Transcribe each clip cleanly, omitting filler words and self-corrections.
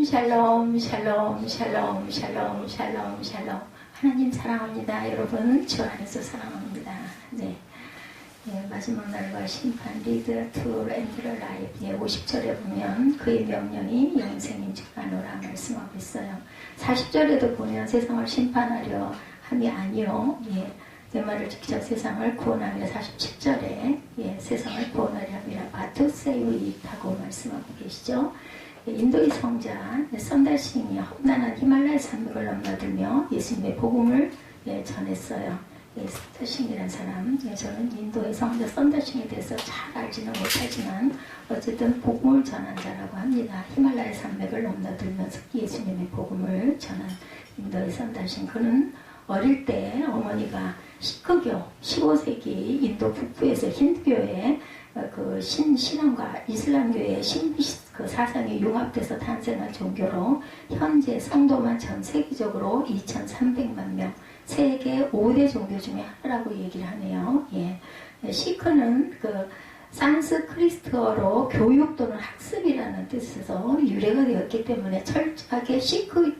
샬롬, 샬롬, 샬롬, 샬롬, 샬롬, 샬롬. 하나님 사랑합니다. 여러분, 주 안에서 사랑합니다. 네. 예, 마지막 날과 심판, 리드 투 렌드러 라이프. 예, 50절에 보면 그의 명령이 영생인 줄 아노라 말씀하고 있어요. 40절에도 보면 세상을 심판하려 함이 아니요. 예, 내 말을 지키자 세상을 구원하며 47절에 예, 세상을 구원하려 함이라 바투 세이브 이타고 말씀하고 계시죠. 인도의 성자 썬달싱이 험난한 히말라야 산맥을 넘나들며 예수님의 복음을 전했어요. 썬달싱이라는 사람, 저는 인도의 성자 썬달싱에 대해서 잘 알지는 못하지만 어쨌든 복음을 전한 자라고 합니다. 히말라야 산맥을 넘나들면서 예수님의 복음을 전한 인도의 썬달싱. 그는 어릴 때 어머니가 시크교 15세기 인도 북부에서 힌두교의 그 신앙과 이슬람교의 그 사상이 융합돼서 탄생한 종교로 현재 성도만 전 세계적으로 2,300만 명, 세계 5대 종교 중에 하나라고 얘기를 하네요. 예. 시크는 그 산스크리트어로 교육 또는 학습이라는 뜻에서 유래가 되었기 때문에 철저하게 시크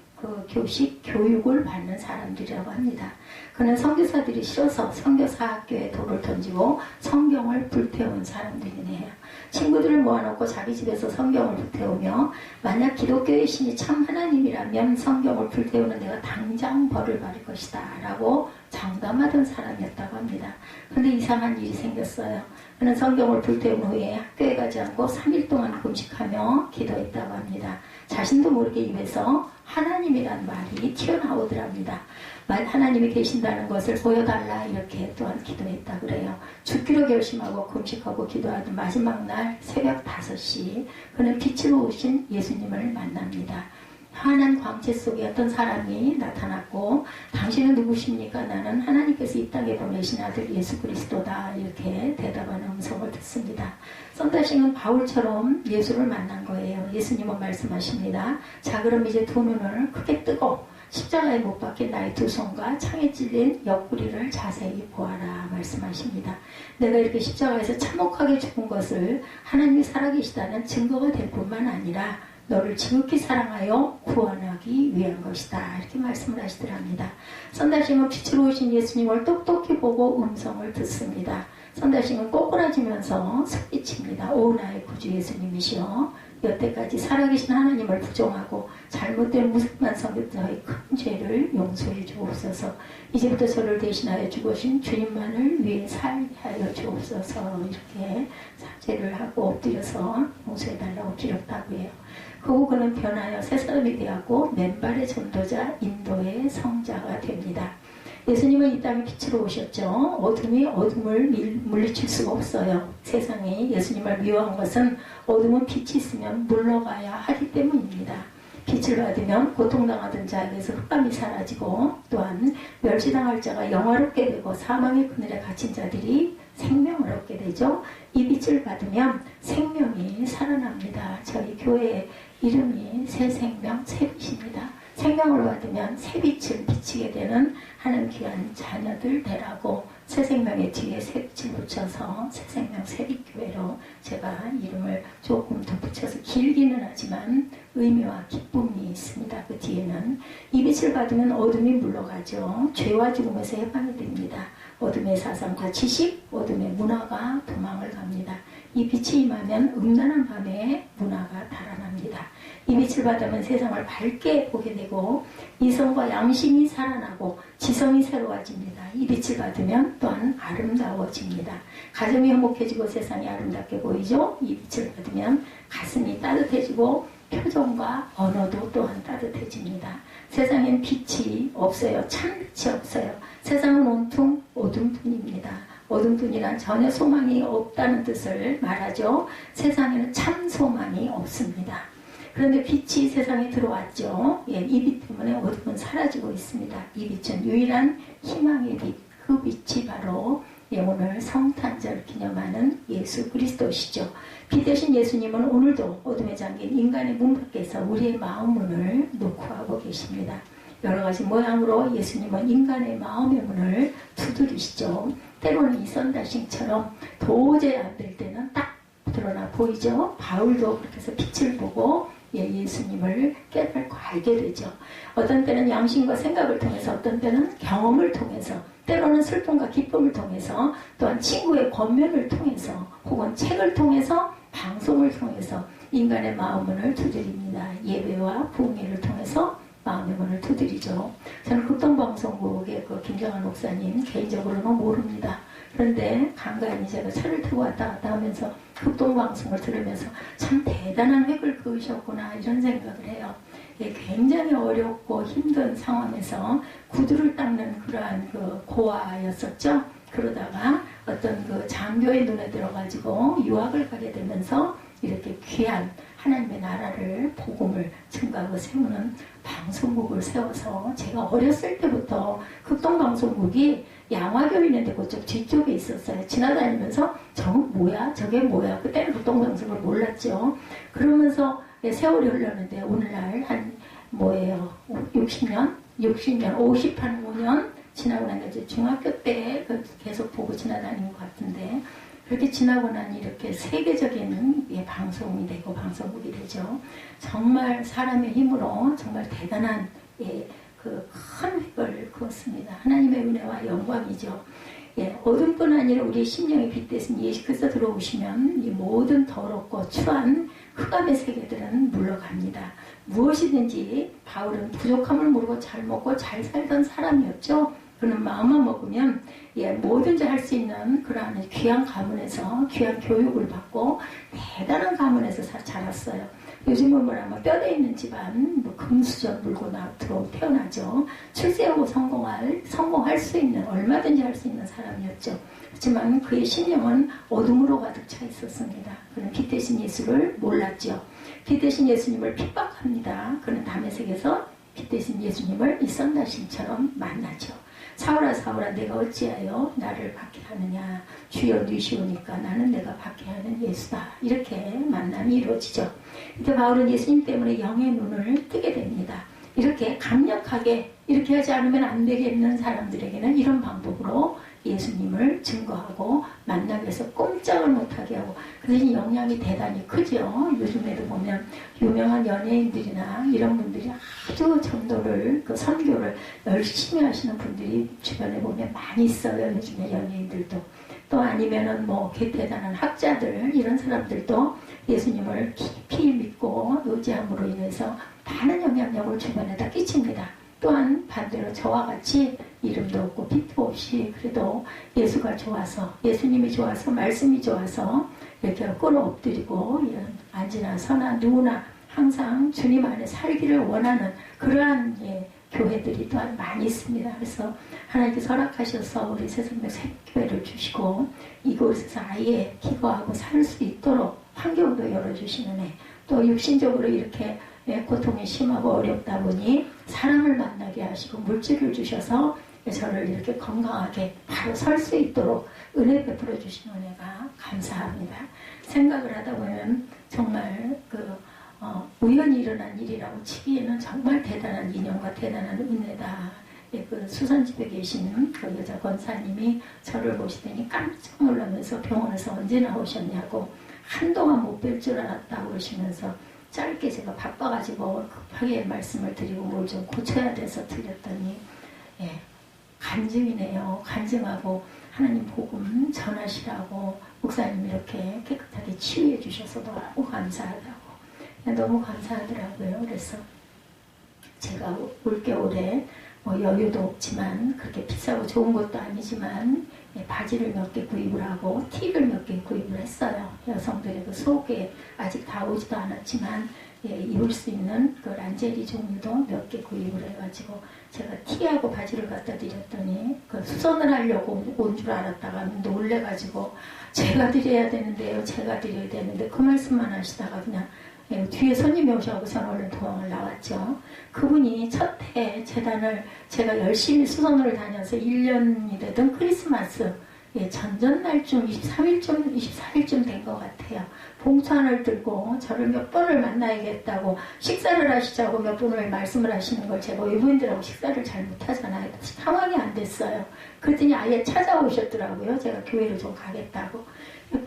교식 교육을 받는 사람들이라고 합니다. 그는 선교사들이 싫어서 선교사 학교에 돌을 던지고 성경을 불태운 사람들이네요. 친구들을 모아놓고 자기 집에서 성경을 불태우며 만약 기독교의 신이 참 하나님이라면 성경을 불태우는 내가 당장 벌을 받을 것이다 라고 장담하던 사람이었다고 합니다. 그런데 이상한 일이 생겼어요. 그는 성경을 불태운 후에 학교에 가지 않고 3일 동안 금식하며 기도했다고 합니다. 자신도 모르게 입에서 하나님이란 말이 튀어나오더랍니다. 하나님이 계신다는 것을 보여달라 이렇게 또한 기도했다 그래요. 죽기로 결심하고 금식하고 기도하던 마지막 날 새벽 5시 그는 빛으로 오신 예수님을 만납니다. 환한 광채 속에 어떤 사람이 나타났고 당신은 누구십니까? 나는 하나님께서 이 땅에 보내신 아들 예수 그리스도다 이렇게 대답하는 음성을 듣습니다. 썬달싱은 바울처럼 예수를 만난 거예요. 예수님은 말씀하십니다. 자 그럼 이제 두 눈을 크게 뜨고 십자가에 못 박힌 나의 두 손과 창에 찔린 옆구리를 자세히 보아라 말씀하십니다. 내가 이렇게 십자가에서 참혹하게 죽은 것을 하나님이 살아계시다는 증거가 될 뿐만 아니라 너를 지극히 사랑하여 구원하기 위한 것이다. 이렇게 말씀을 하시더랍니다. 썬달싱은 빛으로 오신 예수님을 똑똑히 보고 음성을 듣습니다. 썬달싱은 꼬꾸라지면서 소리칩니다. 오 나의 구주 예수님이시여 여태까지 살아계신 하나님을 부정하고 잘못된 무색만 섬긴 저의 큰 죄를 용서해 주옵소서. 이제부터 저를 대신하여 죽으신 주님만을 위해 살게 하여 주옵소서. 이렇게 사죄를 하고 엎드려서 용서해달라고 기록하고 해요. 그 후 그는 변하여 새 사람이 되었고 맨발의 전도자 인도의 성자가 됩니다. 예수님은 이 땅에 빛으로 오셨죠. 어둠이 어둠을 물리칠 수가 없어요. 세상이 예수님을 미워한 것은 어둠은 빛이 있으면 물러가야 하기 때문입니다. 빛을 받으면 고통당하던 자에게서 흑암이 사라지고 또한 멸시당할 자가 영화롭게 되고 사망의 그늘에 갇힌 자들이 생명을 얻게 되죠. 이 빛을 받으면 생명이 살아납니다. 저희 교회의 이름이 새생명 새빛입니다. 생명을 받으면 새빛을 비치게 되는 하는 귀한 자녀들 되라고 새생명의 뒤에 새빛을 붙여서 새생명 새빛교회로 제가 이름을 조금 더 붙여서 길기는 하지만 의미와 기쁨이 있습니다. 그 뒤에는 이 빛을 받으면 어둠이 물러가죠. 죄와 죽음에서 해방이 됩니다. 어둠의 사상과 지식, 어둠의 문화가 도망을 갑니다. 이 빛이 임하면 음란한 밤에 문화가 달아납니다. 이 빛을 받으면 세상을 밝게 보게 되고 이성과 양심이 살아나고 지성이 새로워집니다. 이 빛을 받으면 또한 아름다워집니다. 가정이 행복해지고 세상이 아름답게 보이죠. 이 빛을 받으면 가슴이 따뜻해지고 표정과 언어도 또한 따뜻해집니다. 세상엔 빛이 없어요. 참 빛이 없어요. 세상은 온통 어둠뿐입니다. 어둠뿐이란 전혀 소망이 없다는 뜻을 말하죠. 세상에는 참 소망이 없습니다. 그런데 빛이 세상에 들어왔죠. 예, 이 빛 때문에 어둠은 사라지고 있습니다. 이 빛은 유일한 희망의 빛, 그 빛이 바로 오늘 성탄절 기념하는 예수 그리스도시죠. 빛 대신 예수님은 오늘도 어둠에 잠긴 인간의 문 밖에서 우리의 마음 문을 놓고 하고 계십니다. 여러 가지 모양으로 예수님은 인간의 마음의 문을 두드리시죠. 때로는 이 썬달싱처럼 도저히 안 될 때는 딱 드러나 보이죠. 바울도 그렇게 해서 빛을 보고 예수님을 깨닫고 알게 되죠. 어떤 때는 양심과 생각을 통해서, 어떤 때는 경험을 통해서, 때로는 슬픔과 기쁨을 통해서, 또한 친구의 권면을 통해서, 혹은 책을 통해서, 방송을 통해서 인간의 마음의 문을 두드립니다. 예배와 부흥회를 통해서 마음의 문을 두드리죠. 저는 극동방송국의 김정환 목사님 개인적으로는 모릅니다. 그런데 간간히 제가 차를 타고 왔다 갔다 하면서 극동방송을 들으면서 참 대단한 획을 그으셨구나 이런 생각을 해요. 굉장히 어렵고 힘든 상황에서 구두를 닦는 그러한 고아였었죠. 그러다가 어떤 장교의 눈에 들어가지고 유학을 가게 되면서 이렇게 귀한 하나님의 나라를 복음을 증가하고 세우는 방송국을 세워서, 제가 어렸을 때부터 극동방송국이 양화교 있는데 그쪽 뒤쪽에 있었어요. 지나다니면서 저건 뭐야? 저게 뭐야? 그때는 극동방송을 몰랐죠. 그러면서 세월이 흘렀는데 오늘날 한 60년, 5년 지나고 나니까 이제 중학교 때 계속 보고 지나다니는 것 같은데, 그렇게 지나고 나니 이렇게 세계적인 방송이 되고 방송국이 되죠. 정말 사람의 힘으로 정말 대단한 큰 획을 그었습니다. 하나님의 은혜와 영광이죠. 어둠뿐 아니라 우리 심령의 빛 대신 예수 그리스도 들어오시면 이 모든 더럽고 추한 흑암의 세계들은 물러갑니다. 무엇이든지 바울은 부족함을 모르고 잘 먹고 잘 살던 사람이었죠. 그는 마음만 먹으면 뭐든지 할 수 있는 그러한 귀한 가문에서 귀한 교육을 받고 대단한 가문에서 자랐어요. 요즘은 뼈대 있는 집안 금수저 물고 태어나죠. 출세하고 성공할 수 있는, 얼마든지 할 수 있는 사람이었죠. 그렇지만 그의 신령은 어둠으로 가득 차 있었습니다. 그는 빛 대신 예수를 몰랐죠. 빛 대신 예수님을 핍박합니다. 그는 다메섹에서 빛 대신 예수님을 이 썬다신처럼 만나죠. 사울아 사울아 내가 어찌하여 나를 박해하느냐. 주여 누이시오니까 나는 내가 박해하는 예수다. 이렇게 만남이 이루어지죠. 이때 바울은 예수님 때문에 영의 눈을 뜨게 됩니다. 이렇게 강력하게 이렇게 하지 않으면 안 되겠는 사람들에게는 이런 방법으로 예수님을 증거하고 만나기 위해서 꼼짝을 못하게 하고, 그 대신 영향이 대단히 크죠. 요즘에도 보면 유명한 연예인들이나 이런 분들이 아주 전도를, 선교를 열심히 하시는 분들이 주변에 보면 많이 있어요. 요즘에 연예인들도. 또 아니면은 대단한 학자들, 이런 사람들도 예수님을 깊이 믿고 의지함으로 인해서 많은 영향력을 주변에다 끼칩니다. 또한 반대로 저와 같이 이름도 없고 빛도 없이 그래도 예수가 좋아서, 예수님이 좋아서, 말씀이 좋아서 이렇게 꿇어 엎드리고 안지나 서나 누구나 항상 주님 안에 살기를 원하는 그러한 교회들이 또한 많이 있습니다. 그래서 하나님께서 허락하셔서 우리 세상에 새교회를 주시고 이곳에서 아예 기거하고 살 수 있도록 환경도 열어주시는 애, 또 육신적으로 이렇게 고통이 심하고 어렵다 보니 사람을 만나게 하시고 물질을 주셔서 저를 이렇게 건강하게 바로 설 수 있도록 은혜 베풀어 주시는 은혜가 감사합니다. 생각을 하다 보면 정말 우연히 일어난 일이라고 치기에는 정말 대단한 인연과 대단한 은혜다. 수산집에 계신 그 여자 권사님이 저를 보시더니 깜짝 놀라면서 병원에서 언제 나오셨냐고, 한동안 못 뵐 줄 알았다고 그러시면서 짧게 제가 바빠가지고 급하게 말씀을 드리고 뭘 좀 고쳐야 돼서 드렸더니 간증이네요. 간증하고 하나님 복음 전하시라고 목사님 이렇게 깨끗하게 치유해 주셔서 너무 감사하다고, 너무 감사하더라고요. 그래서 제가 올겨울에 여유도 없지만 그렇게 비싸고 좋은 것도 아니지만 바지를 몇 개 구입을 하고 팁을 몇 개 구입을 했어요. 여성들의 속에 아직 다 오지도 않았지만 입을 수 있는 그 란제리 종류도 몇 개 구입을 해가지고 제가 티하고 바지를 갖다 드렸더니 수선을 하려고 온 줄 알았다가 놀래가지고 제가 드려야 되는데요, 제가 드려야 되는데 그 말씀만 하시다가 그냥 뒤에 손님이 오셔서 저는 얼른 도망을 나왔죠. 그분이 첫 해 재단을 제가 열심히 수선을 다녀서 1년이 되던 크리스마스 전전날쯤 24일쯤 된 것 같아요. 봉투 하나를 들고 저를 몇 번을 만나야겠다고 식사를 하시자고 몇 번을 말씀을 하시는 걸 제가 외부인들하고 식사를 잘 못하잖아요. 상황이 안 됐어요. 그랬더니 아예 찾아오셨더라고요. 제가 교회를 좀 가겠다고.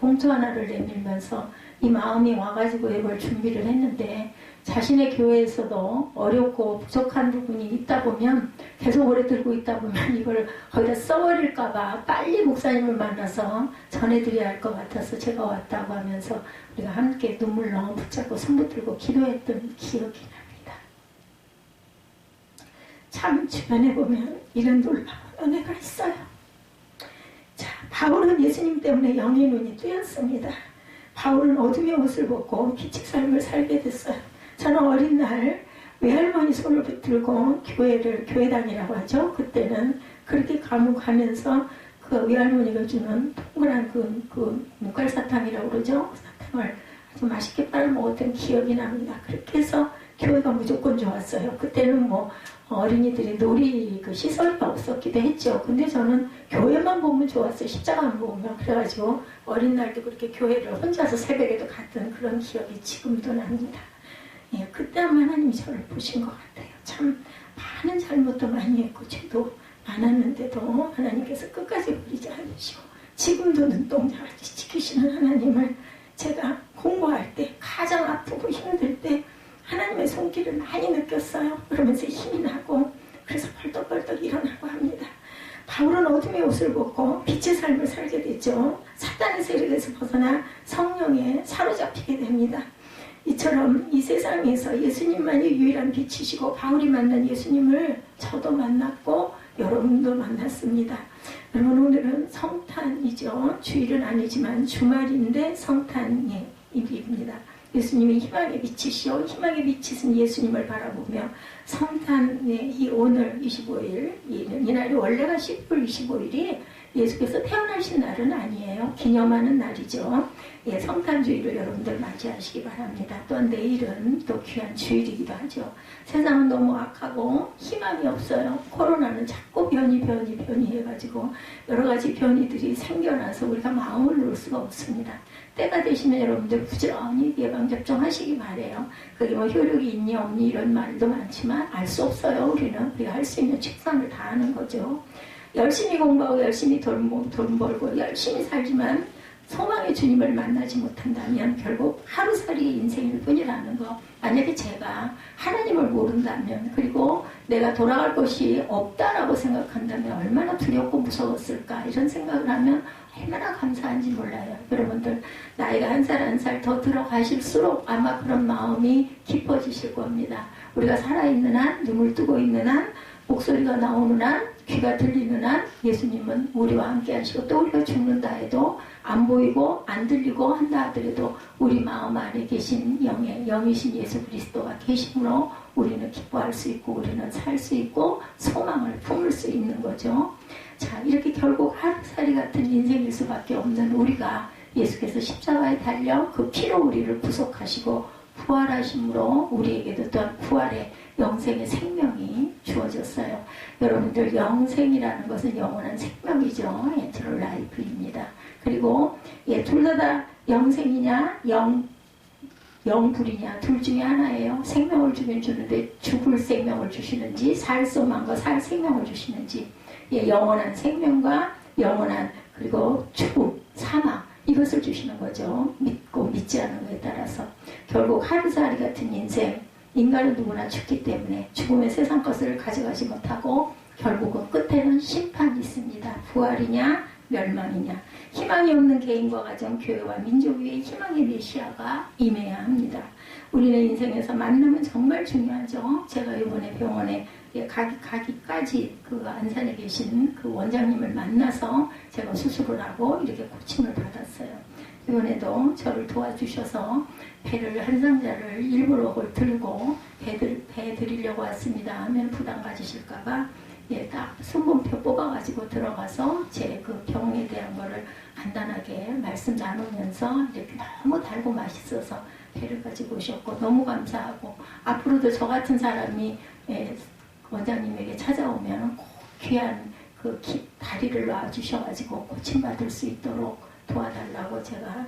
봉투 하나를 내밀면서 이 마음이 와가지고 이걸 준비를 했는데 자신의 교회에서도 어렵고 부족한 부분이 있다 보면 계속 오래 들고 있다 보면 이걸 거기다 써버릴까봐 빨리 목사님을 만나서 전해드려야 할 것 같아서 제가 왔다고 하면서 우리가 함께 눈물 너무 붙잡고 손 붙들고 기도했던 기억이 납니다. 참 주변에 보면 이런 놀라운 은혜가 있어요. 자, 바울은 예수님 때문에 영의 눈이 뜨였습니다. 바울은 어둠의 옷을 벗고 빛의 삶을 살게 됐어요. 저는 어린 날 외할머니 손을 붙들고 교회 다니라고 하죠. 그때는 그렇게 감옥하면서 그 외할머니가 주는 동그란 그 눈깔사탕이라고 그러죠. 사탕을 아주 맛있게 빨아먹었던 기억이 납니다. 그렇게 해서 교회가 무조건 좋았어요. 그때는 뭐 어린이들이 놀이 그 시설이 없었기도 했죠. 근데 저는 교회만 보면 좋았어요. 십자가만 보면. 그래가지고 어린 날도 그렇게 교회를 혼자서 새벽에도 갔던 그런 기억이 지금도 납니다. 예, 그때 하나님이 저를 보신 것 같아요. 참 많은 잘못도 많이 했고 죄도 많았는데도 하나님께서 끝까지 버리지 않으시고 지금도 눈동자같이 지키시는 하나님을 제가 공부할 때 가장 아프고 힘들 때 하나님의 손길을 많이 느꼈어요. 그러면서 힘이 나고 그래서 벌떡벌떡 일어나고 합니다. 바울은 어둠의 옷을 벗고 빛의 삶을 살게 됐죠. 사탄의 세력에서 벗어나 성령에 사로잡히게 됩니다. 이처럼 이 세상에서 예수님만이 유일한 빛이시고 바울이 만난 예수님을 저도 만났고 여러분도 만났습니다. 여러분 오늘은 성탄이죠. 주일은 아니지만 주말인데 성탄의 일입니다. 예수님이 희망의 빛이시오. 희망의 빛이신 예수님을 바라보며 성탄의 이 오늘 25일 이날이 원래가 10월 25일이 예수께서 태어나신 날은 아니에요. 기념하는 날이죠. 예, 성탄주일을 여러분들 맞이하시기 바랍니다. 또한 내일은 또 귀한 주일이기도 하죠. 세상은 너무 악하고 희망이 없어요. 코로나는 자꾸 변이 해가지고 여러 가지 변이들이 생겨나서 우리가 마음을 놓을 수가 없습니다. 때가 되시면 여러분들 부지런히 예방접종 하시기 바래요. 그게 뭐 효력이 있니 없니 이런 말도 많지만 알 수 없어요. 우리가 할 수 있는 최선을 다하는 거죠. 열심히 공부하고 열심히 돈 벌고 열심히 살지만 소망의 주님을 만나지 못한다면 결국 하루살이의 인생일 뿐이라는 거. 만약에 제가 하나님을 모른다면 그리고 내가 돌아갈 곳이 없다라고 생각한다면 얼마나 두렵고 무서웠을까 이런 생각을 하면 얼마나 감사한지 몰라요. 여러분들 나이가 한 살 한 살 더 들어가실수록 아마 그런 마음이 깊어지실 겁니다. 우리가 살아있는 한, 눈을 뜨고 있는 한, 목소리가 나오는 한, 귀가 들리는 한 예수님은 우리와 함께 하시고 또 우리가 죽는다 해도 안 보이고 안 들리고 한다 하더라도 우리 마음 안에 계신 영이신 예수 그리스도가 계심으로 우리는 기뻐할 수 있고 우리는 살 수 있고 소망을 품을 수 있는 거죠. 자, 이렇게 결국 하루살이 같은 인생일 수밖에 없는 우리가 예수께서 십자가에 달려 그 피로 우리를 구속하시고 부활하심으로 우리에게도 또한 부활의 영생의 생명이 주어졌어요. 여러분들 영생이라는 것은 영원한 생명이죠. 에터널 라이프입니다. 그리고 둘 다 영생이냐 영불이냐 둘 중에 하나예요. 생명을 주긴 주는데 죽을 생명을 주시는지 살 소망과 살 생명을 주시는지 영원한 생명과 영원한 그리고 죽음, 사망 이것을 주시는 거죠. 믿고 믿지 않는 것에 따라서 결국 하루살이 같은 인생 인간은 누구나 죽기 때문에 죽음의 세상 것을 가져가지 못하고 결국은 끝에는 심판이 있습니다. 부활이냐 멸망이냐. 희망이 없는 개인과 가정, 교회와 민족 위에 희망의 메시아가 임해야 합니다. 우리는 인생에서 만남은 정말 중요하죠. 제가 이번에 병원에 가기까지 그 안산에 계신 그 원장님을 만나서 제가 수술을 하고 이렇게 코칭을 받았어요. 이번에도 저를 도와주셔서 배를 한 상자를 일부러 들고 배 드리려고 왔습니다 하면 부담 가지실까봐 딱 순번표 뽑아가지고 들어가서 제 그 병에 대한 거를 간단하게 말씀 나누면서 이렇게 너무 달고 맛있어서 배를 가지고 오셨고 너무 감사하고 앞으로도 저 같은 사람이 원장님에게 찾아오면 꼭 귀한 그 다리를 놔주셔가지고 고침받을 수 있도록 도와달라고 제가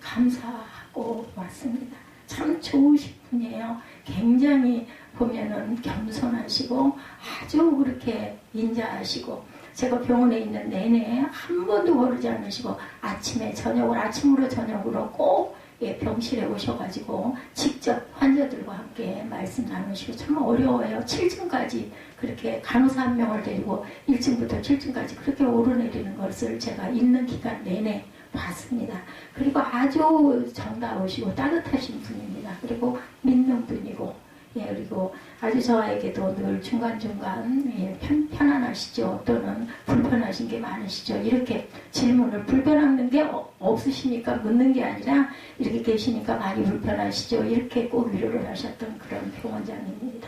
감사하고 왔습니다. 참 좋으신 분이에요. 굉장히 보면은 겸손하시고 아주 그렇게 인자하시고 제가 병원에 있는 내내 한 번도 거르지 않으시고 아침으로 저녁으로 꼭 병실에 오셔가지고 직접 환자들과 함께 말씀 나누시고 정말 어려워요. 7층까지 그렇게 간호사 한 명을 데리고 1층부터 7층까지 그렇게 오르내리는 것을 제가 있는 기간 내내 봤습니다. 그리고 아주 정다우시고 따뜻하신 분입니다. 그리고 믿는 분이고 그리고 아주 저에게도 늘 중간중간 편안하시죠. 또는 불편하신 게 많으시죠. 이렇게 질문을 불편한 게 없으시니까 묻는 게 아니라 이렇게 계시니까 많이 불편하시죠. 이렇게 꼭 위로를 하셨던 그런 병원장입니다.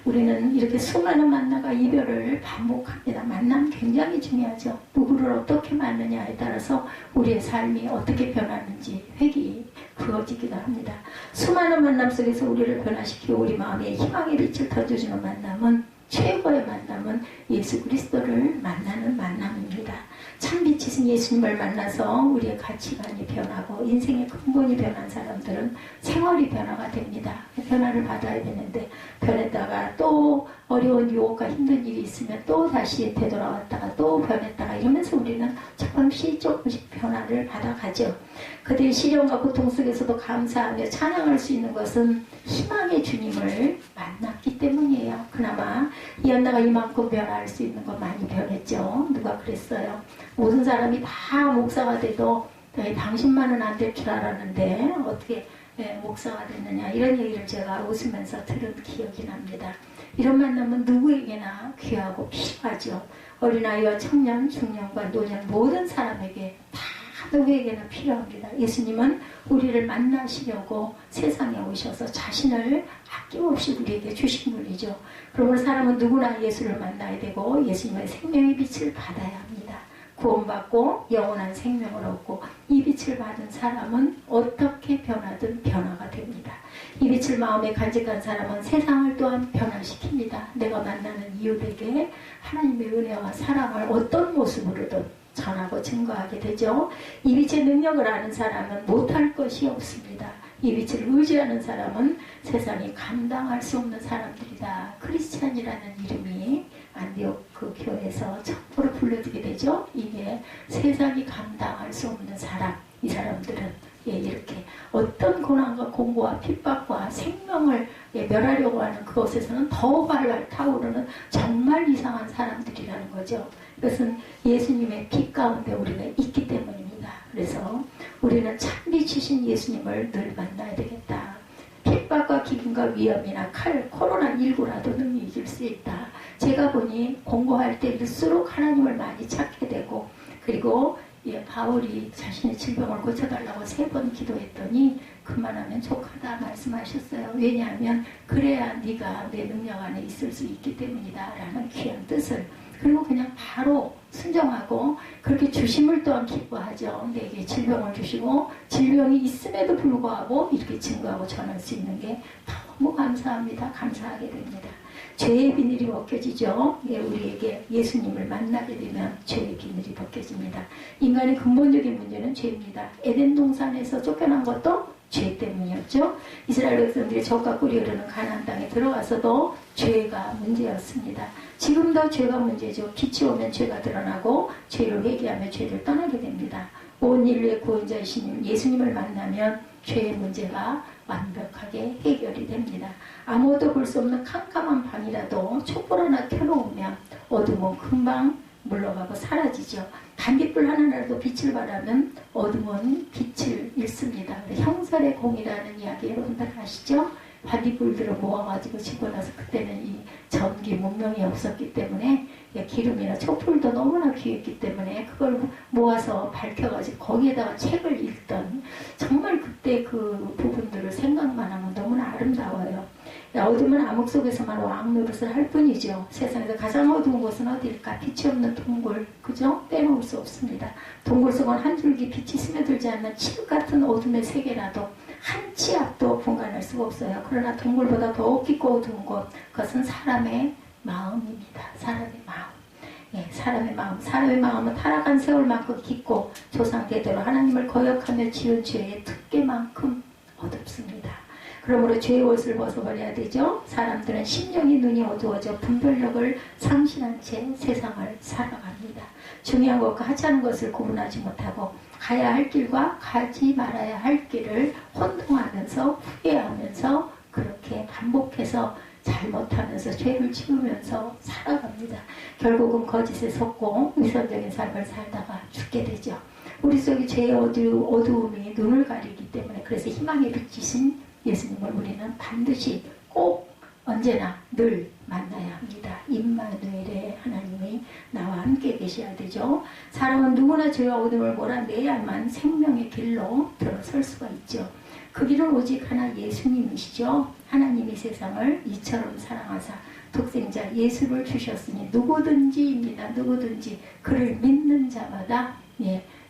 우리는 이렇게 수많은 만남과 이별을 반복합니다. 만남 굉장히 중요하죠. 누구를 어떻게 만느냐에 따라서 우리의 삶이 어떻게 변하는지 획이 그어지기도 합니다. 수많은 만남 속에서 우리를 변화시키고 우리 마음에 희망의 빛을 던져주는 만남은 최고의 만남은 예수 그리스도를 만나는 만남입니다. 참 빛이신 예수님을 만나서 우리의 가치관이 변하고 인생의 근본이 변한 사람들은 생활이 변화가 됩니다. 변화를 받아야 되는데 변했다가 또 어려운 유혹과 힘든 일이 있으면 또 다시 되돌아왔다가 또 변했다가 이러면서 우리는 조금씩 변화를 받아가죠. 그들의 시련과 고통 속에서도 감사하며 찬양할 수 있는 것은 희망의 주님을 만났기 때문이에요. 그나마 이언나가 이만큼 변화할 수 있는 건 많이 변했죠. 누가 그랬어요. 모든 사람이 다 목사가 돼도 당신만은 안 될 줄 알았는데 어떻게 목사가 됐느냐 이런 얘기를 제가 웃으면서 들은 기억이 납니다. 이런 만남은 누구에게나 귀하고 필요하죠. 어린아이와 청년, 중년과 노년 모든 사람에게 다 누구에게나 필요합니다. 예수님은 우리를 만나시려고 세상에 오셔서 자신을 아낌없이 우리에게 주신 분이죠. 그러므로 사람은 누구나 예수를 만나야 되고 예수님의 생명의 빛을 받아야 합니다. 구원받고 영원한 생명을 얻고 이 빛을 받은 사람은 어떻게 변하든 변화가 됩니다. 이 빛을 마음에 간직한 사람은 세상을 또한 변화시킵니다. 내가 만나는 이웃에게 하나님의 은혜와 사랑을 어떤 모습으로든 전하고 증거하게 되죠. 이 빛의 능력을 아는 사람은 못할 것이 없습니다. 이 빛을 의지하는 사람은 세상이 감당할 수 없는 사람들이다. 크리스찬이라는 이름이 안디옥 그 교회에서 처음으로 불러지게 되죠. 이게 세상이 감당할 수 없는 사람, 이 사람들은 이렇게 어떤 고난과 공고와 핍박과 생명을 멸하려고 하는 그곳에서는 더 활활 타오르는 정말 이상한 사람들이라는 거죠. 이것은 예수님의 빛 가운데 우리가 있기 때문입니다. 그래서 우리는 참빛이신 예수님을 늘 만나야 되겠다. 핍박과 기근과 위험이나 칼, 코로나19라도 능히 이길 수 있다. 제가 보니 공부할 때일수록 하나님을 많이 찾게 되고 그리고 바울이 자신의 질병을 고쳐달라고 3번 기도했더니 그만하면 족하다 말씀하셨어요. 왜냐하면 그래야 네가 내 능력 안에 있을 수 있기 때문이다 라는 귀한 뜻을 그리고 그냥 바로 순종하고 그렇게 주심을 또한 기뻐하죠. 내게 질병을 주시고 질병이 있음에도 불구하고 이렇게 증거하고 전할 수 있는 게 너무 감사합니다. 감사하게 됩니다. 죄의 비늘이 벗겨지죠. 우리에게 예수님을 만나게 되면 죄의 비늘이 벗겨집니다. 인간의 근본적인 문제는 죄입니다. 에덴 동산에서 쫓겨난 것도 죄 때문이었죠. 이스라엘 백성들이 적과 꿀이 흐르는 가나안 땅에 들어가서도 죄가 문제였습니다. 지금도 죄가 문제죠. 빛이 오면 죄가 드러나고 죄를 회개하며 죄를 떠나게 됩니다. 온 인류의 구원자이신 예수님을 만나면 죄의 문제가 완벽하게 해결이 됩니다. 아무것도 볼 수 없는 캄캄한 방이라도 촛불 하나 켜놓으면 어둠은 금방 물러가고 사라지죠. 단깃불 하나라도 빛을 발하면 어둠은 빛을 잃습니다. 형살의 공이라는 이야기 여러분들 아시죠? 반딧불들을 모아가지고 집어넣어서 그때는 이 전기 문명이 없었기 때문에 기름이나 촛불도 너무나 귀했기 때문에 그걸 모아서 밝혀가지고 거기에다가 책을 읽던 정말 그때 그 부분들을 생각만 하면 너무나 아름다워요. 어둠은 암흑 속에서만 왕 노릇을 할 뿐이죠. 세상에서 가장 어두운 곳은 어디일까? 빛이 없는 동굴, 그죠? 빼놓을 수 없습니다. 동굴 속은 한 줄기 빛이 스며들지 않는 칠흑 같은 어둠의 세계라도 한 치 앞도 분간할 수가 없어요. 그러나 동굴보다 더욱 깊고 어두운 곳, 그것은 사람의 마음입니다. 사람의 마음. 사람의 마음은 타락한 세월만큼 깊고 조상대대로 하나님을 거역하며 지은 죄의 두께만큼 어둡습니다. 그러므로 죄의 옷을 벗어버려야 되죠. 사람들은 심령이 눈이 어두워져 분별력을 상실한 채 세상을 살아갑니다. 중요한 것과 하찮은 것을 구분하지 못하고 가야 할 길과 가지 말아야 할 길을 혼동하면서 후회하면서 그렇게 반복해서 잘못하면서 죄를 지으면서 살아갑니다. 결국은 거짓에 속고 위선적인 삶을 살다가 죽게 되죠. 우리 속에 죄의 어두움이 눈을 가리기 때문에 그래서 희망의 빛이신 예수님을 우리는 반드시 꼭 언제나 늘 만나야 합니다. 임마누엘의 하나님이 나와 함께 계셔야 되죠. 사람은 누구나 죄와 어둠을 몰아내야만 생명의 길로 들어설 수가 있죠. 그 길은 오직 하나 예수님이시죠. 하나님이 세상을 이처럼 사랑하사 독생자 예수를 주셨으니 누구든지입니다. 누구든지 그를 믿는 자마다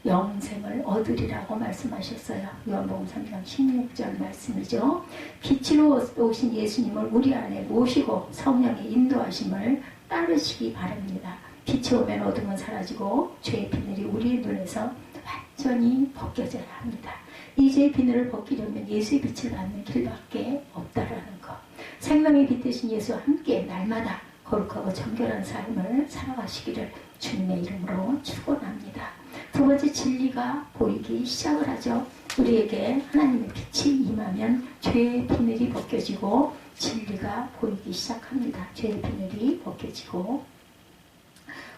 영생을 얻으리라고 말씀하셨어요. 요한복음 3장 16절 말씀이죠. 빛으로 오신 예수님을 우리 안에 모시고 성령의 인도하심을 따르시기 바랍니다. 빛이 오면 어둠은 사라지고 죄의 비늘이 우리의 눈에서 완전히 벗겨져야 합니다. 이 죄의 비늘을 벗기려면 예수의 빛을 받는 길밖에 없다라는 것. 생명의 빛 되신 예수와 함께 날마다 거룩하고 정결한 삶을 살아가시기를 주님의 이름으로 축원합니다. 두 번째, 진리가 보이기 시작을 하죠. 우리에게 하나님의 빛이 임하면 죄의 비늘이 벗겨지고 진리가 보이기 시작합니다. 죄의 비늘이 벗겨지고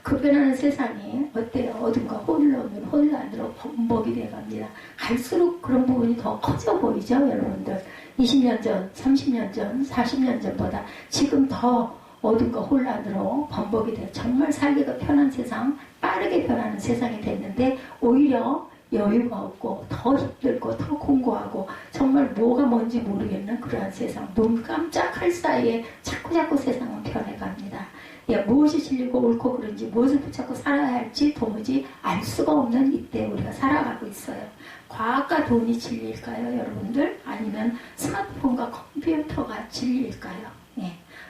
그 변하는 세상이 어때요? 어둠과 혼란으로 범벅이 되어갑니다. 갈수록 그런 부분이 더 커져 보이죠, 여러분들. 20년 전, 30년 전, 40년 전보다 지금 더 어둠과 혼란으로 범벅이 돼요. 정말 살기가 편한 세상, 빠르게 변하는 세상이 됐는데 오히려 여유가 없고 더 힘들고 더 공고하고 정말 뭐가 뭔지 모르겠는 그러한 세상. 눈 깜짝할 사이에 자꾸자꾸 세상은 변해갑니다. 무엇이 진리고 옳고 그른지 무엇을 붙잡고 살아야 할지 도무지 알 수가 없는 이때 우리가 살아가고 있어요. 과학과 돈이 진리일까요, 여러분들? 아니면 스마트폰과 컴퓨터가 진리일까요?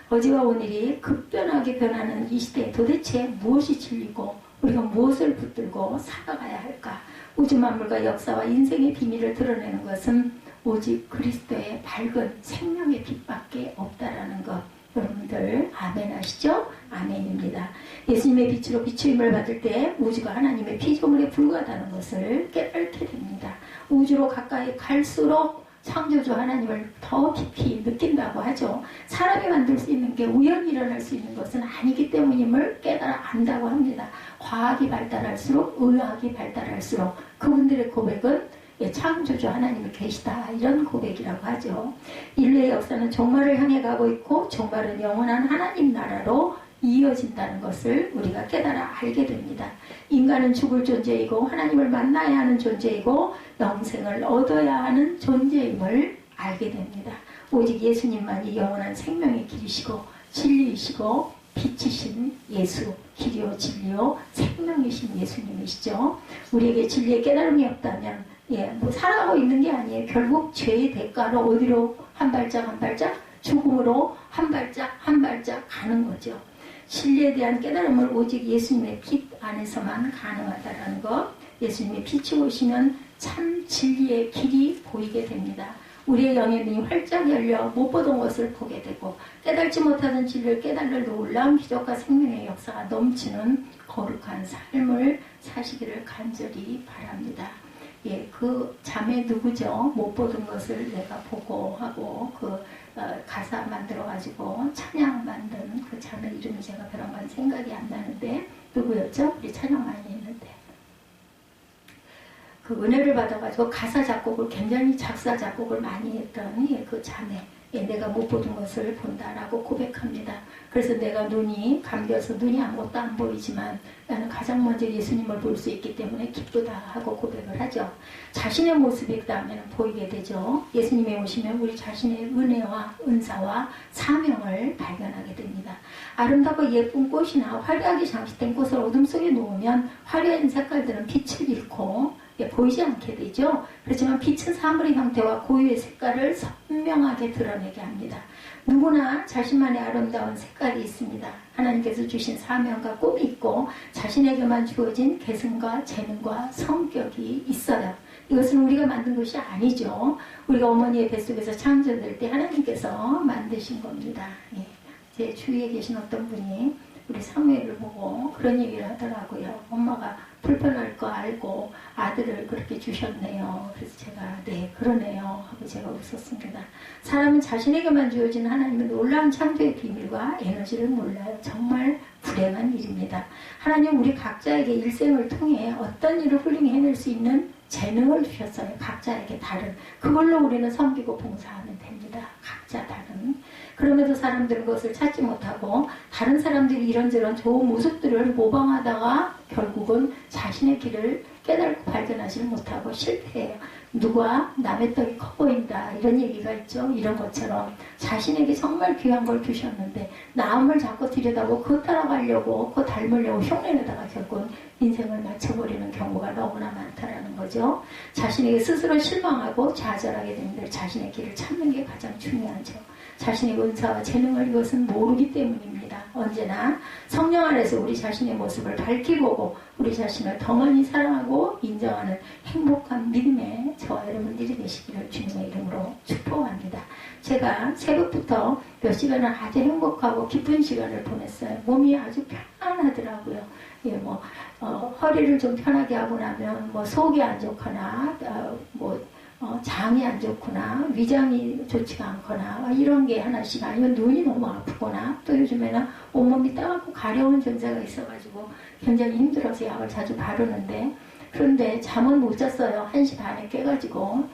어제와 오늘이 급변하게 변하는 이 시대에 도대체 무엇이 진리고 우리가 무엇을 붙들고 살아가야 할까? 우주 만물과 역사와 인생의 비밀을 드러내는 것은 오직 그리스도의 밝은 생명의 빛밖에 없다라는 것. 여러분들 아멘 하시죠? 아멘입니다. 예수님의 빛으로 비추임을 받을 때 우주가 하나님의 피조물에 불과하다는 것을 깨닫게 됩니다. 우주로 가까이 갈수록 창조주 하나님을 더 깊이 느낀다고 하죠. 사람이 만들 수 있는 게 우연히 일어날 수 있는 것은 아니기 때문임을 깨달아 안다고 합니다. 과학이 발달할수록 의학이 발달할수록 그분들의 고백은 창조주 하나님이 계시다, 이런 고백이라고 하죠. 인류의 역사는 종말을 향해 가고 있고 종말은 영원한 하나님 나라로 이어진다는 것을 우리가 깨달아 알게 됩니다. 인간은 죽을 존재이고 하나님을 만나야 하는 존재이고 영생을 얻어야 하는 존재임을 알게 됩니다. 오직 예수님만이 영원한 생명의 길이시고 진리이시고 빛이신 예수, 길이요 진리요 생명이신 예수님이시죠. 우리에게 진리의 깨달음이 없다면 살아가고 있는 게 아니에요. 결국 죄의 대가로 어디로 한 발짝 한 발짝 죽음으로 한 발짝 한 발짝 가는 거죠. 진리에 대한 깨달음을 오직 예수님의 빛 안에서만 가능하다는 것. 예수님의 빛이 오시면 참 진리의 길이 보이게 됩니다. 우리의 영의 눈이 활짝 열려 못 보던 것을 보게 되고 깨달지 못하던 진리를 깨달을 놀라운 기적과 생명의 역사가 넘치는 거룩한 삶을 사시기를 간절히 바랍니다. 그 자매 누구죠? 못 보던 것을 내가 보고 하고 가사 만들어가지고 찬양 만든 그 자매 이름이 제가 그런건 생각이 안 나는데 누구였죠? 우리 찬양 많이 했는데 그 은혜를 받아가지고 가사 작곡을 굉장히 작사 작곡을 많이 했던 그 자매. 내가 못 보던 것을 본다라고 고백합니다. 그래서 내가 눈이 감겨서 눈이 아무것도 안 보이지만 나는 가장 먼저 예수님을 볼 수 있기 때문에 기쁘다 하고 고백을 하죠. 자신의 모습이 그 다음에는 보이게 되죠. 예수님이 오시면 우리 자신의 은혜와 은사와 사명을 발견하게 됩니다. 아름답고 예쁜 꽃이나 화려하게 장식된 꽃을 어둠 속에 놓으면 화려한 색깔들은 빛을 잃고 보이지 않게 되죠. 그렇지만 빛은 사물의 형태와 고유의 색깔을 선명하게 드러내게 합니다. 누구나 자신만의 아름다운 색깔이 있습니다. 하나님께서 주신 사명과 꿈이 있고 자신에게만 주어진 개성과 재능과 성격이 있어요. 이것은 우리가 만든 것이 아니죠. 우리가 어머니의 뱃속에서 창조될 때 하나님께서 만드신 겁니다. 제 주위에 계신 어떤 분이 우리 사무엘을 보고 그런 얘기를 하더라고요. 엄마가 불편할 거 알고 아들을 그렇게 주셨네요. 그래서 제가 네 그러네요 하고 제가 웃었습니다. 사람은 자신에게만 주어진 하나님의 놀라운 창조의 비밀과 에너지를 몰라요. 정말 불행한 일입니다. 하나님 우리 각자에게 일생을 통해 어떤 일을 훌륭히 해낼 수 있는 재능을 주셨어요. 각자에게 다른. 그걸로 우리는 섬기고 봉사하면 됩니다. 각자 다른. 그럼에도 사람들은 그것을 찾지 못하고 다른 사람들이 이런저런 좋은 모습들을 모방하다가 결국은 자신의 길을 깨닫고 발견하지를 못하고 실패해요. 누가 남의 떡이 커 보인다 이런 얘기가 있죠. 이런 것처럼 자신에게 정말 귀한 걸 주셨는데 남을 자꾸 들여다보고 그거 따라가려고 그거 닮으려고 흉내내다가 결국은 인생을 마쳐버리는 경우가 너무나 많다라는 거죠. 자신에게 스스로 실망하고 좌절하게 됩니다. 자신의 길을 찾는 게 가장 중요하죠. 자신의 은사와 재능을 이것은 모르기 때문입니다. 언제나 성령 안에서 우리 자신의 모습을 밝히 보고 우리 자신을 더 많이 사랑하고 인정하는 행복한 믿음의 저와 여러분들이 되시기를 주님의 이름으로 축복합니다. 제가 새벽부터 몇 시간을 아주 행복하고 기쁜 시간을 보냈어요. 몸이 아주 편안하더라고요. 예, 허리를 좀 편하게 하고 나면 속이 안 좋거나 장이 안 좋거나 위장이 좋지가 않거나 이런 게 하나씩 아니면 눈이 너무 아프거나 또 요즘에는 온몸이 따갑고 가려운 증세가 있어가지고 굉장히 힘들어서 약을 자주 바르는데 그런데 잠은 못 잤어요. 1시 반에 깨가지고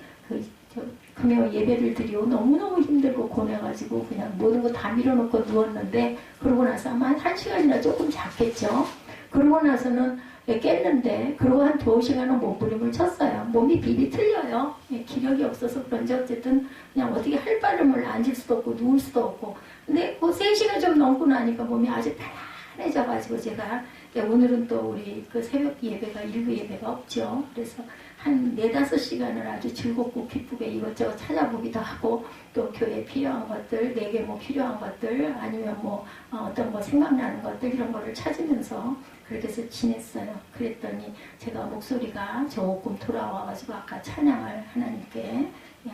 금요 예배를 드리고 너무너무 힘들고 고뇌가지고 그냥 모든 거 다 밀어놓고 누웠는데 그러고 나서 아마 한 1시간이나 조금 잤겠죠. 그러고 나서는 깼는데 그러고 한 2시간은 몸부림을 쳤어요. 몸이 비비 틀려요. 기력이 없어서 그런지 어쨌든 그냥 어떻게 할 바름을 앉을 수도 없고 누울 수도 없고 근데 3시간 좀 넘고 나니까 몸이 아주 편안해져가지고 제가 오늘은 또 우리 그 새벽 예배가 일부 예배가 없죠. 그래서 한 4-5시간을 아주 즐겁고 기쁘게 이것저것 찾아보기도 하고 또 교회에 필요한 것들, 내게 필요한 것들 아니면 어떤 거 생각나는 것들 이런 거를 찾으면서 그렇게 해서 지냈어요. 그랬더니 제가 목소리가 조금 돌아와가지고 아까 찬양을 하나님께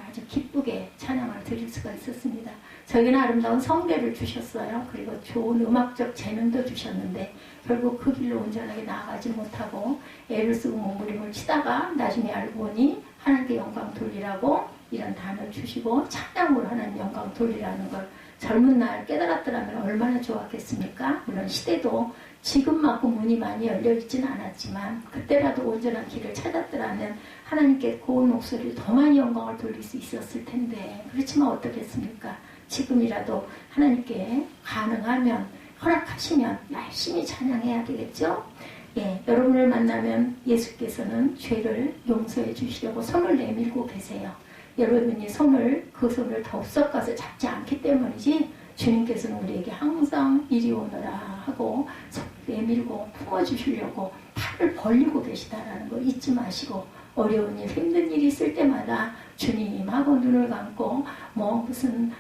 아주 기쁘게 찬양을 드릴 수가 있었습니다. 저에게는 아름다운 성대를 주셨어요. 그리고 좋은 음악적 재능도 주셨는데 결국 그 길로 온전하게 나아가지 못하고 애를 쓰고 몸부림을 치다가 나중에 알고 보니 하나님께 영광 돌리라고 이런 단어를 주시고 찬양으로 하나님 영광 돌리라는 걸 젊은 날 깨달았더라면 얼마나 좋았겠습니까? 물론 시대도 지금만큼 문이 많이 열려있진 않았지만 그때라도 온전한 길을 찾았더라면 하나님께 고운 목소리를 더 많이 영광을 돌릴 수 있었을 텐데 그렇지만 어떻겠습니까? 지금이라도 하나님께 가능하면 허락하시면 열심히 찬양해야 되겠죠? 예, 여러분을 만나면 예수께서는 죄를 용서해 주시려고 손을 내밀고 계세요. 여러분이 그 손을 더 섞어서 잡지 않기 때문이지 주님께서는 우리에게 항상 이리 오너라 하고 손을 내밀고 품어주시려고 팔을 벌리고 계시다라는 걸 잊지 마시고 어려운 일, 힘든 일이 있을 때마다 주님하고 눈을 감고 무슨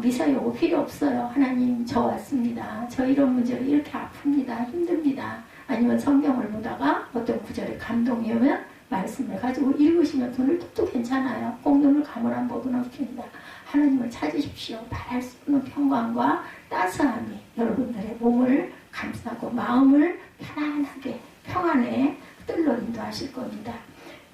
미사 요구 필요 없어요. 하나님 저 왔습니다. 저 이런 문제로 이렇게 아픕니다. 힘듭니다. 아니면 성경을 보다가 어떤 구절에 감동이 오면 말씀을 가지고 읽으시면 눈을 뚝도 괜찮아요. 꼭 눈을 감으란 법은 없습니다. 하나님을 찾으십시오. 바랄 수 없는 평강과 따스함이 여러분들의 몸을 감싸고 마음을 편안하게 평안에 뜰로 인도하실 겁니다.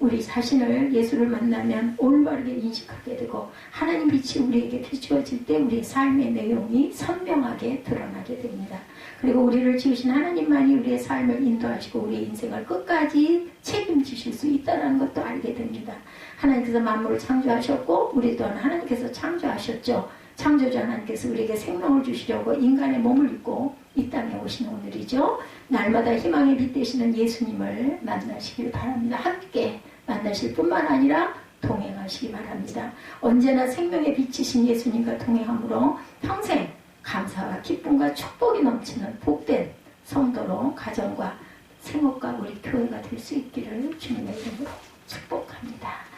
우리 자신을 예수를 만나면 올바르게 인식하게 되고 하나님 빛이 우리에게 비추어질 때 우리의 삶의 내용이 선명하게 드러나게 됩니다. 그리고 우리를 지으신 하나님만이 우리의 삶을 인도하시고 우리의 인생을 끝까지 책임지실 수 있다는 것도 알게 됩니다. 하나님께서 만물을 창조하셨고 우리 또한 하나님께서 창조하셨죠. 창조주 하나님께서 우리에게 생명을 주시려고 인간의 몸을 입고 이 땅에 오신 오늘이죠. 날마다 희망의 빛 되시는 예수님을 만나시길 바랍니다. 함께 만나실 뿐만 아니라 동행하시기 바랍니다. 언제나 생명의 빛이신 예수님과 동행함으로 평생 감사와 기쁨과 축복이 넘치는 복된 성도로 가정과 생업과 우리 교회가 될 수 있기를 주님의 이름으로 축복합니다.